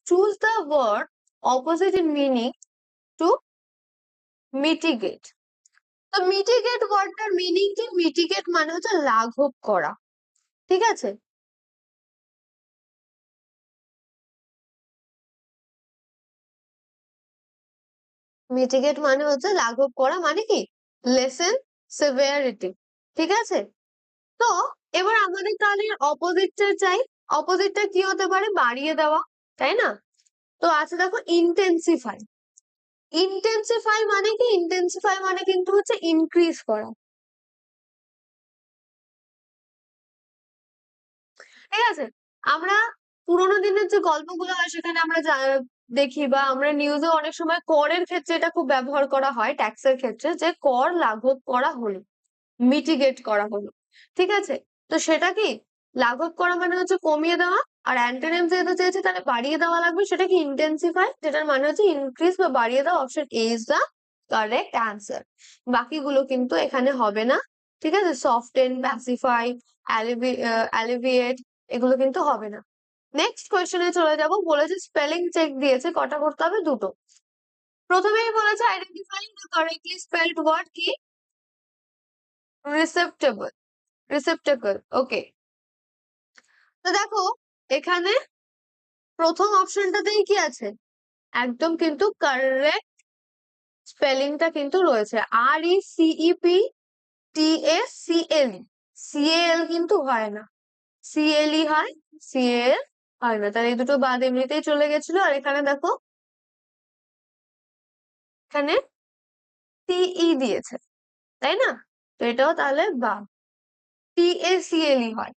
Choose the word opposite in meaning to mitigate. তো mitigate ওয়ার্ডটার meaning কি? Mitigate মানে হচ্ছে লাঘব করা, ঠিক আছে? মিটিগেট মানে হচ্ছে লাঘব করা, মানে কি লেসেন সেভিয়ারিটি, ঠিক আছে? তো এবার আমাদের তাহলে অপোজিটটা চাই। অপোজিটটা কি হতে পারে? বাড়িয়ে দেওয়া, তাই না? তো আছে দেখো ইন্টেন্সিফাই। ইন্টেন্সিফাই মানে কি? ইন্টেন্সিফাই মানে কিন্তু হচ্ছে ইনক্রিজ করা, ঠিক আছে? আমরা পুরোনো দিনের যে গল্পগুলো হয় সেখানে আমরা দেখি বা আমরা নিউজে অনেক সময় করের ক্ষেত্রে এটা খুব ব্যবহার করা হয়, ট্যাক্সের ক্ষেত্রে, যে কর লাঘব করা হলো, মিটিগেট করা হলো, ঠিক আছে? তো সেটা কি লাঘব করা মানে হচ্ছে কমিয়ে দেওয়া, আর অ্যান্টোনিম যেহেতু চেয়েছে তাহলে বাড়িয়ে দেওয়া লাগবে, সেটা কি ইন্টেন্সিফাই, যেটার মানে হচ্ছে ইনক্রিজ বা বাড়িয়ে দেওয়া। Option A is the correct answer. বাকিগুলো কিন্তু এখানে হবে না, ঠিক আছে? সফটেন, প্যাসিফাই, অ্যালিভিয়েট, এগুলো কিন্তু হবে না। নেক্সট কোয়েশ্চেনে চলে যাব। বলেছে স্পেলিং চেক দিয়েছে, কটা করতে হবে? দুটো। প্রথমেই বলেছে identify the correctly spelled word, কি? রিসেপ্টেবল, রিসেপ্টেকল, ওকে। তো দেখো এখানে প্রথম অপশনটাতেই কি আছে? একদম কিন্তু কারেক্ট স্পেলিংটা কিন্তু রয়েছে। RECEPTACL, সিএল কিন্তু হয় না, সিএলই হয়, সিএল হয় না। তাহলে এই দুটো বাদ এমনিতেই চলে গেছিল। আর এখানে দেখো, এখানে সিই দিয়েছে, তাই না? তো এটাও তাহলে বাদ, PACLই হয়।